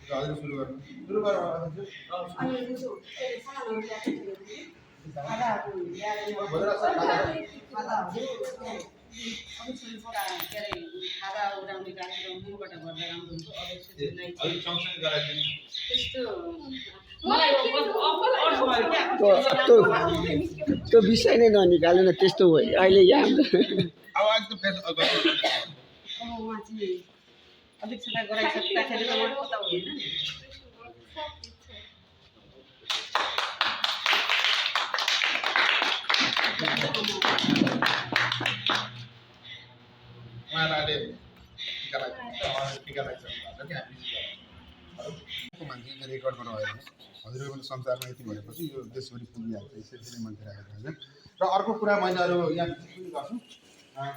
हजुर सुरु गर्नु सुरु गर्नु अनि दिउँसो सामानहरु ल्याएको खादाहरु ल्याएर खादा उडाउने कार्यक्रम मुबाट गर्दा राम्रो हुन्छ अलिक सँगसँगै गराइदिनु त्यस्तो त्यो विषय नै ननिकाल्नु न त्यस्तो हो अहिले यहाँ अब एकदम फेस उहाँ चाहिँ अध्यक्षता गराइसक्दाखेरि त मलाई पत्ता हुँदैन नि उहाँहरूले टिका लाग्छ मान्छे रेकर्ड गर्नु भयो भने हजुरको संसारमा यति भनेपछि यो देशभरि पुगिहाल्छ यसरी मान्छे राखेको हुन्छ र अर्को कुरा मैले अरू यहाँ पनि गर्छु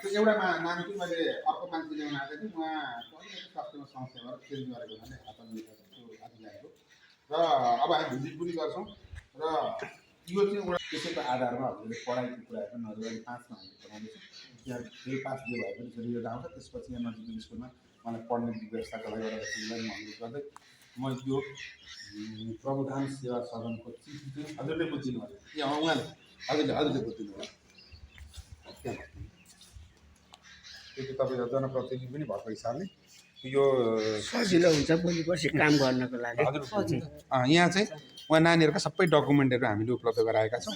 त्यो एउटा नाम चाहिँ मैले अर्को मान्छे ल्याउन आएको थिएँ उहाँ अलिकति स्वास्थ्यमा समस्या भएर चेन्ज गरेको भने हात त्यो आदि ल्याएको र अब हामी भिजिट पनि गर्छौँ र यो चाहिँ एउटा त्यसैको आधारमा हजुरले पढाइको कुराहरू पनि हजुर अहिले 5मा हामीले पढाउँदैछौँ यहाँ फेरि 5 जे भए पनि रिजल्ट आउँछ त्यसपछि यहाँ नजिकको स्कुलमा मलाई पढ्ने व्यवस्थाको लागि एउटा अनुरोध गर्दै म यो प्रबुधान सेवा सदनको चिठी चाहिँ हजुरले बुझिदिनु भयो यहाँ उहाँले हजुरले बुझिदिनु भयो त्यो चाहिँ तपाईँ जनप्रतिनिधि पनि भएको हिसाबले यो सजिलो हुन्छ भोलि पर्सि काम गर्नको लागि हजुर यहाँ चाहिँ उहाँ नानीहरूका सबै डकुमेन्टहरू हामीले उपलब्ध गराएका छौँ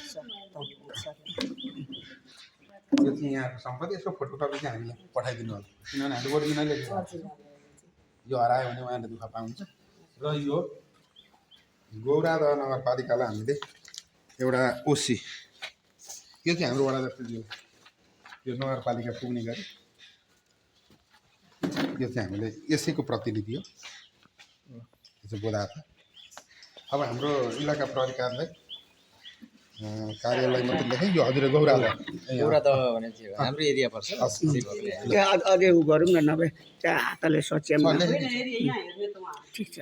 यो चाहिँ यहाँको सम्पत्ति यसको फोटोकपी चाहिँ हामीले पठाइदिनु होला किनभने हामीले ओरिजिनलै यो हरायो भने उहाँले दुःख पाउँछ र यो गौरादह नगरपालिकालाई हामीले एउटा ओसी यो चाहिँ हाम्रो वडा जस्तो यो नगरपालिका पुग्ने गरी यो चाहिँ हामीले यसैको प्रतिनिधि हो यो चाहिँ बोधा छ अब हाम्रो इलाका प्रहरी कार्यालय मात्रै लेखेँ यो हजुर गौरादह भने चाहिँ हाम्रो एरिया पर्छ त्यहाँ अझै उ गरौँ न नभए त्यहाँ हातले सच्याउनु ठिक छ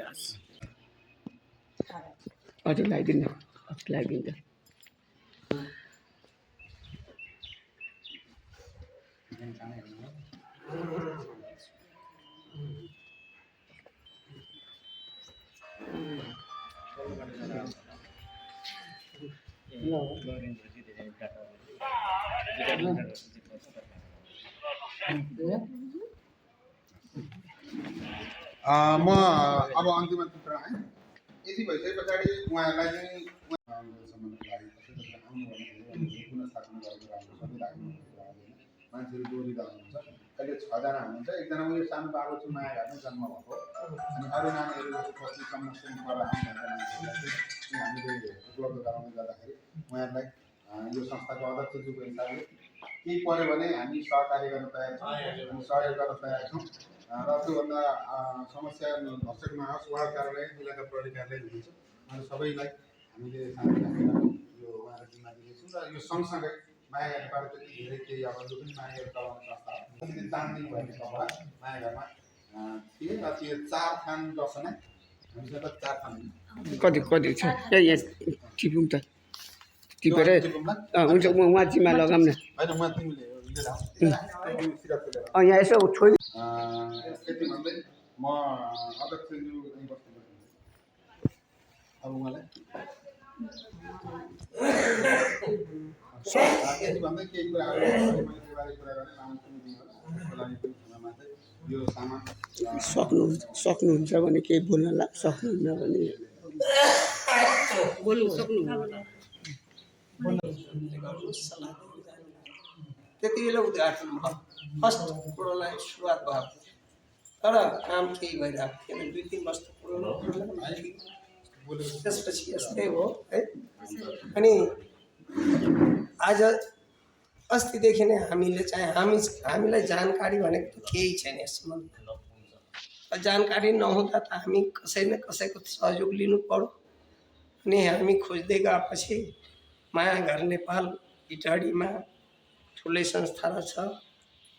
अझै लगाइदिनु लगाइदिन्छ म अब अन्तिम चित्र आएँ यति भइसके पछाडि उहाँहरूलाई चाहिँ मान्छेहरू जोडिरहनु हुन्छ अहिले 6 जना हुनुहुन्छ एकजना उयो सानो बाबु चाहिँ माया घरमै जन्म भएको अनि अरू नानीहरू जस्तो पछिसम्म पर हामीले उपलब्ध गराउँदै गर्दाखेरि उहाँहरूलाई यो संस्थाको अध्यक्षज्यूको हिसाबले केही पऱ्यो भने हामी सहकार्य गर्न तयार छौँ हामी सहयोग गर्न तयार छौँ र त्योभन्दा समस्या भर्सक नहोस् वार्ड कार्यालय इलाका प्रहरी कार्यालय हुनुहुन्छ उहाँहरू सबैलाई हामीले यो उहाँहरू जिम्मा दिनेछौँ र यो सँगसँगै माया नेपालको धेरै केही अब जो पनि माया चलाउने संस्था हो दानदिन भन्ने कपडा माया घरमा थिए र त्यो 4 थान दर्शना हामीसँग 4 थान कति छ यहाँ टिपौँ त टिपेर हुन्छ म उहाँ जिम्मा लगाऊँ न होइन उहाँ तिमीले यहाँ यसो छोइ यति भन्दै म अध्यक्षज्यू यहीँ बस्नु अब उहाँलाई यति भन्दै केही कुराहरू मैले बारे कुरा गरेँ यो सामान सक्नुहुन्छ भने केही बोल्न सक्नुहुन्न भने बोल्नु सक्नुहुन्छ त्यति बेला उद्घाटन भयो फर्स्ट कोरोनालाई सुरुवात भयो तर काम केही भइरहेको थिएन 2-3 वर्ष कोरोना त्यसपछि यस्तै हो है अनि आज अस्तिदेखि नै हामीले चाहिँ हामीलाई जानकारी भनेको केही छैन यसमा जानकारी नहुँदा त हामी कसै न कसैको सहयोग लिनु पर्यो अनि हामी खोज्दै गएपछि माया घर नेपाल इटाडीमा ठुलै संस्था छ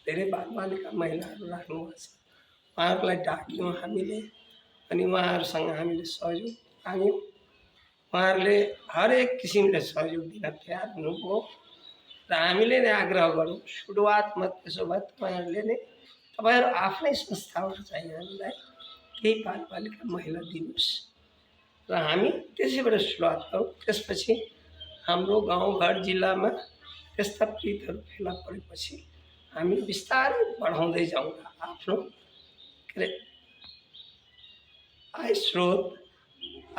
धेरै बालबालिका महिलाहरू राख्नुभएको छ उहाँहरूलाई डाक्यौँ हामीले अनि उहाँहरूसँग हामीले सहयोग माग्यौँ उहाँहरूले हरेक किसिमले सहयोग दिन तयार हुनुभयो र र हामीले नै आग्रह गरौँ सुरुवातमा त्यसो भए तपाईँहरूले नै तपाईँहरू आफ्नै संस्थाहरू चाहिँ हामीलाई केही बालबालिका महिला दिनुहोस् र हामी त्यसैबाट सुरुवात गरौँ। त्यसपछि हाम्रो गाउँघर जिल्लामा त्यस्ता पीडितहरू फेला परेपछि हामी बिस्तारै बढाउँदै जाउँला। आफ्नो के अरे आय स्रोत,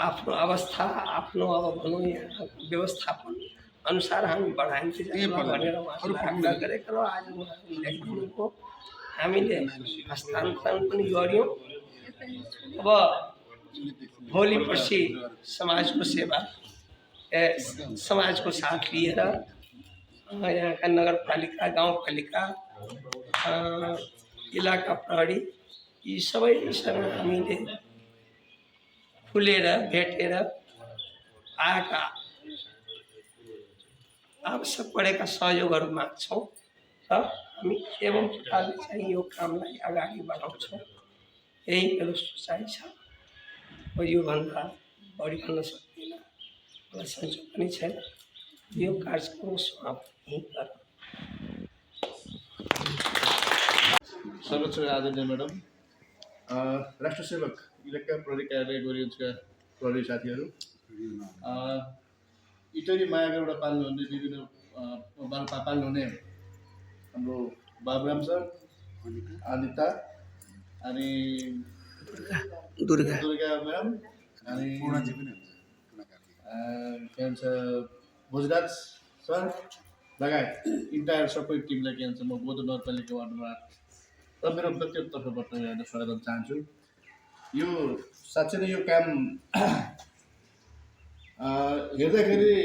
आफ्नो अवस्था, आफ्नो अब भनौँ यहाँ व्यवस्थापन अनुसार हामी बढाइँदै जाउँला भनेर उहाँहरूले आग्रह गरेका र आज उहाँहरूले ल्याइदिनुभयो। हामीले हस्तान्तरण पनि गऱ्यौँ। अब भोलि पर्सि समाजको सेवा समाजको साथ लिएर यहाँका नगरपालिका, गाउँपालिका, इलाका प्रहरी यी सबैसँग हामीले खुलेर भेटेर आएका आवश्यक परेका सहयोगहरू माग्छौँ र हामी एवं प्रकारले चाहिँ यो कामलाई अगाडि बढाउँछौँ। यही मेरो सोचाइ छ। म योभन्दा बढी भन्न सक्दिनँ, मलाई संयोग पनि छैन। यो कार्यक्रम समाप्त यहीँ गरौँ। सर्वोच्च आदरणीय म्याडम, राष्ट्र सेवक इलाका प्रहरी कार्यालय गोरीगञ्जका प्रहरी साथीहरू, इटरी मायागढबाट पाल्नुहुने विभिन्न पाल्नुहुने हाम्रो बाबुराम सर, अनिता अनि दुर्गा म्याडम अनि के भन्छ भोजराज सर लगायत इन्टायर सबै टिमलाई के भन्छ म बोधो नगरपालिका वार्डमा र मेरो व्यक्तिगत तर्फबाट यहाँलाई स्वागत गर्न चाहन्छु। यो साँच्चै नै यो काम हेर्दाखेरि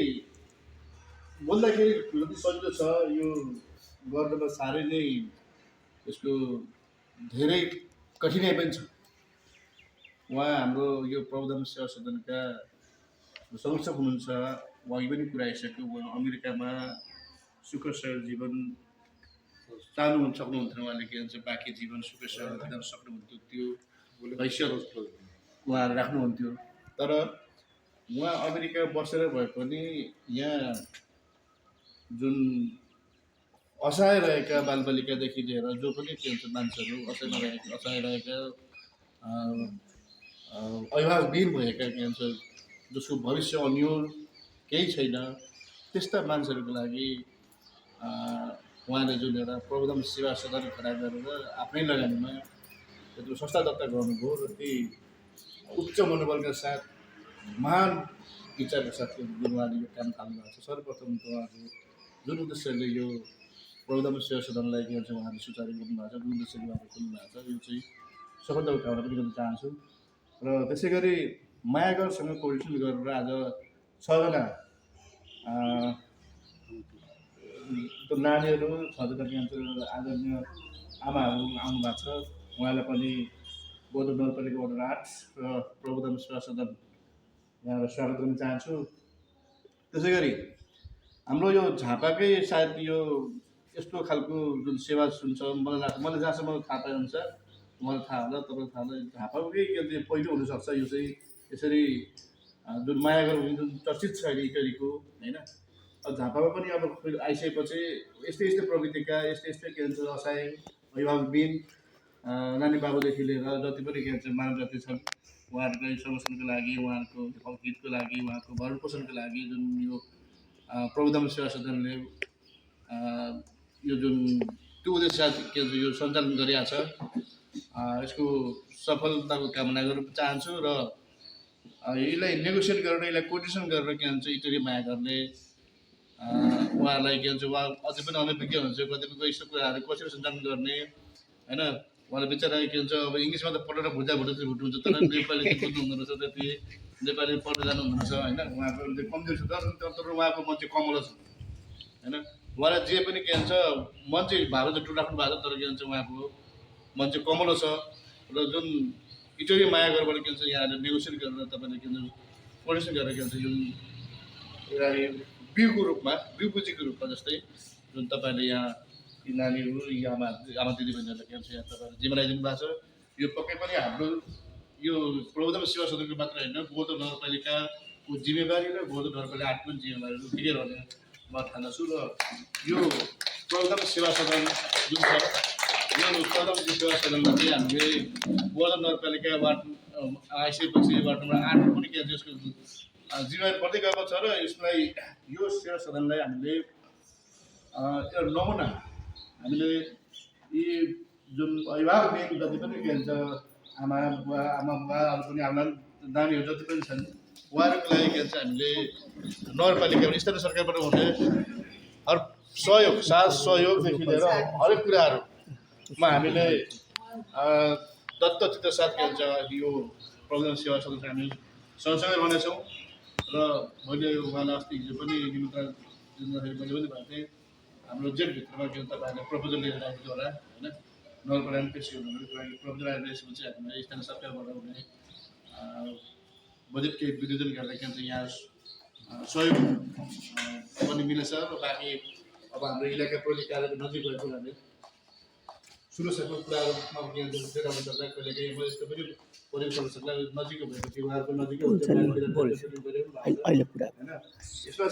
बोल्दाखेरि जति सजिलो छ यो गर्नमा साह्रै नै यसको धेरै कठिनाइ पनि छ। उहाँ हाम्रो यो प्रबन्धन सेवा सदनका संरक्षक हुनुहुन्छ, उहाँ पनि कुरा आइसक्यो। उहाँ अमेरिकामा सुखसर जीवन चाहनु सक्नुहुन्थ्यो, उहाँले के भन्छ बाँकी जीवन सुखसर बिताउन सक्नुहुन्थ्यो, त्यो हैसियत उहाँहरू राख्नुहुन्थ्यो। तर उहाँ अमेरिका बसेर भए पनि यहाँ जुन असहाय रहेका बालबालिकादेखि लिएर जो पनि के भन्छ मान्छेहरू असहाय रहेका अभिभावकविहीन भएका के भन्छ जसको भविष्य अन्योल केही छैन, त्यस्ता मान्छेहरूको लागि उहाँले जुन एउटा प्रबन्धन सेवा सदन खडा गरेर आफ्नै लगानीमा त्यो संस्था दर्ता गर्नुभयो र ती उच्च मनोबलका साथ महान विचारका साथ जुन उहाँले यो काम थाल्नु भएको छ। सर्वप्रथम त उहाँको जुन उद्देश्यले यो प्रबन्धन सेवा सदनलाई के भन्छ उहाँले सुचारू गर्नुभएको छ, जुन उद्देश्यले उहाँले खोल्नु भएको छ, यो चाहिँ सफलताको कामना पनि गर्न चाहन्छु। र त्यसै गरी मायागढसँग कोर्डिनेसन गरेर आज 6 जना नानीहरू 6 जना के भन्छ आदरणीय आमाहरू आउनु भएको छ। उहाँलाई पनि बोधो नगरपालिका वार्ड 8 र प्रबन्धन सेवा सदन यहाँलाई स्वागत गर्न चाहन्छु। त्यसै गरी हाम्रो यो झापाकै सायद यो यस्तो खालको जुन सेवा सुन्छ मलाई लाग्छ, मैले जहाँसम्म थाहा पाए अनुसार मलाई थाहा होला, तपाईँलाई थाहा होला, झापाकै के भन्छ पहिलो हुनसक्छ यो चाहिँ। यसरी जुन मायागढ जुन चर्चित छ अहिले इटरीको होइन, अब झापामा पनि अब आइसकेपछि यस्तै प्रवृत्तिका यस्तै के भन्छ असहाय अभिभावकविहीन नानी बाबुदेखि लिएर जति पनि के भन्छ मानव जाति छन् उहाँहरूलाई संरक्षणको लागि, उहाँहरूको हितको लागि, उहाँको भरण पोषणको लागि जुन यो प्रबन्धन सेवा सदनले यो जुन त्यो उद्देश्य के भन्छ यो सञ्चालन गरिरहेको छ, यसको सफलताको कामना गर्न चाहन्छु। र यसलाई नेगोसिएट गरेर यसलाई कोर्डिनेसन गरेर के भन्छ इटरी मायागढले उहाँलाई के भन्छ उहाँ अझै पनि अनभिज्ञ हुन्छ, कतिपय यस्तो कुराहरू कसरी सञ्चालन गर्ने होइन। उहाँले बिचरा के भन्छ अब इङ्ग्लिसमा त पढेर भुट्नुहुन्छ, तर नेपाली चाहिँ बुझ्नु हुँदो रहेछ, त्यति नेपाली पढ्न जानुहुँदो रहेछ होइन। उहाँको कमजोरी छ, तर उहाँको मन चाहिँ कमलो छ होइन। उहाँलाई जे पनि के भन्छ मन चाहिँ भारो चाहिँ राख्नु भएको छ, तर के भन्छ उहाँको मन चाहिँ कमलो छ। र जुन इटरी मायागढबाट के भन्छ यहाँले नेगोसिएट गरेर तपाईँले के भन्छ कोर्डिनेसन गरेर के भन्छ जुन एउटा बिउको रूपमा बिउ पुँजीको रूपमा जस्तै जुन तपाईँले यहाँ यी नानीहरू यी आमा दिदीबहिनीहरूलाई के भन्छ यहाँ तपाईँले जिम्मा लगाइदिनु भएको छ। यो पक्कै पनि हाम्रो यो प्रबन्धन सेवा सदनको मात्र होइन, बोधो नगरपालिकाको जिम्मेवारी र बोधो नगरपालिका 8 पनि जिम्मेवारीहरू ठिकै रहने म ठान्दछु र यो प्रबन्धन सेवा सदन जुन छ यो प्रबन्धन सेवा सदनमा चाहिँ हामीले गोर्धन नगरपालिका वार्ड आइसकेपछि वार्ड नम्बर 8 पनि के यसको जिम्मेवारी बढ्दै गएको छ र यसलाई यो सेवा सदनलाई हामीले एउटा नमुना हामीले यी जुन अभिभावक मेन जति पनि के भन्छ आमा बुवाहरू पनि हाम्रा नानीहरू जति पनि छन् उहाँहरूको लागि के भन्छ हामीले नगरपालिका स्थानीय सरकारबाट हुने हर सहयोग साथ सहयोगदेखि लिएर हरेक कुराहरूमा हामीले दत्तचित्त साथ के भन्छ यो प्रबन्धन सेवा सदन हामी सँगसँगै रहनेछौँ र मैले उहाँलाई अस्ति हिजो पनि निमन्त्रण दिँदाखेरि मैले पनि भनेको थिएँ हाम्रो जेठभित्रमा के भन्छ तपाईँहरूले प्रपोजल लिएर राखेको होला होइन नगरपालिका पेसी हुनुको लागि प्रपोजल आएर यसपछि हामीले स्थानीय सरकारबाट हुने बजेट केही विनियोजन गर्दा के भन्छ यहाँ सहयोग पनि मिलेछ र बाँकी अब हाम्रो इलाका प्रहरी कार्यालय नजिक भएको हुनाले सुरक्षाको कुराहरूमा के भन्छ देखाउन सक्दा कहिले काहीँ म यस्तो पनि परिवेशहरूलाई नजिकै भएको थियो उहाँहरूको नजिकै होइन यसमा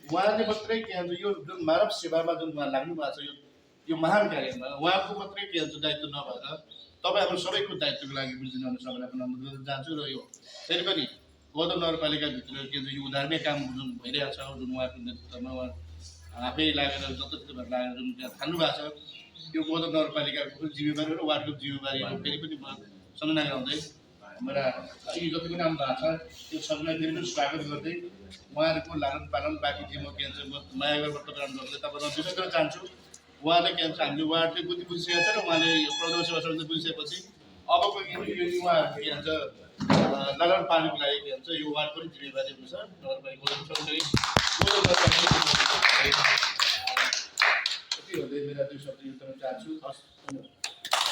उहाँले मात्रै के भन्छ यो जुन मानव सेवामा जुन उहाँ लाग्नु भएको छ यो महान कार्यमा उहाँको मात्रै के भन्छ दायित्व नभएर तपाईँहरू सबैको दायित्वको लागि बुझिदिनु भने सबैलाई पनि अनुरोध गर्न चाहन्छु र यो फेरि पनि गोर्धन नगरपालिकाभित्र के भन्छ यो उधार्ने काम जुन भइरहेको छ जुन उहाँको नेतृत्वमा उहाँ आफै लागेर जताततै भएर लागेर जुन त्यहाँ थाल्नु भएको छ यो गोर्धन नगरपालिकाको जिम्मेवारी र वार्डको जिम्मेवारी फेरि पनि म सम्झना गराउँदै मेरा यी जति पनि आउनु भएको छ त्यो सबैलाई फेरि पनि स्वागत गर्दै उहाँहरूको लालन पालन बाँकी चाहिँ म के भन्छ म माया गरेर तपाईँलाई विशेष गर्न चाहन्छु उहाँले के भन्छ हामीले वार्डले बुझिसकेको छ र उहाँले यो प्रबन्धन सेवा सदनले बुझिसकेपछि अबको यो उहाँहरूको के भन्छ लालन पालनको लागि के भन्छ यो वार्ड पनि जिम्मेवारी हुन्छ नगरपालिका सँगसँगै यति भन्दै मेरा दुई शब्द युक्त गर्न चाहन्छु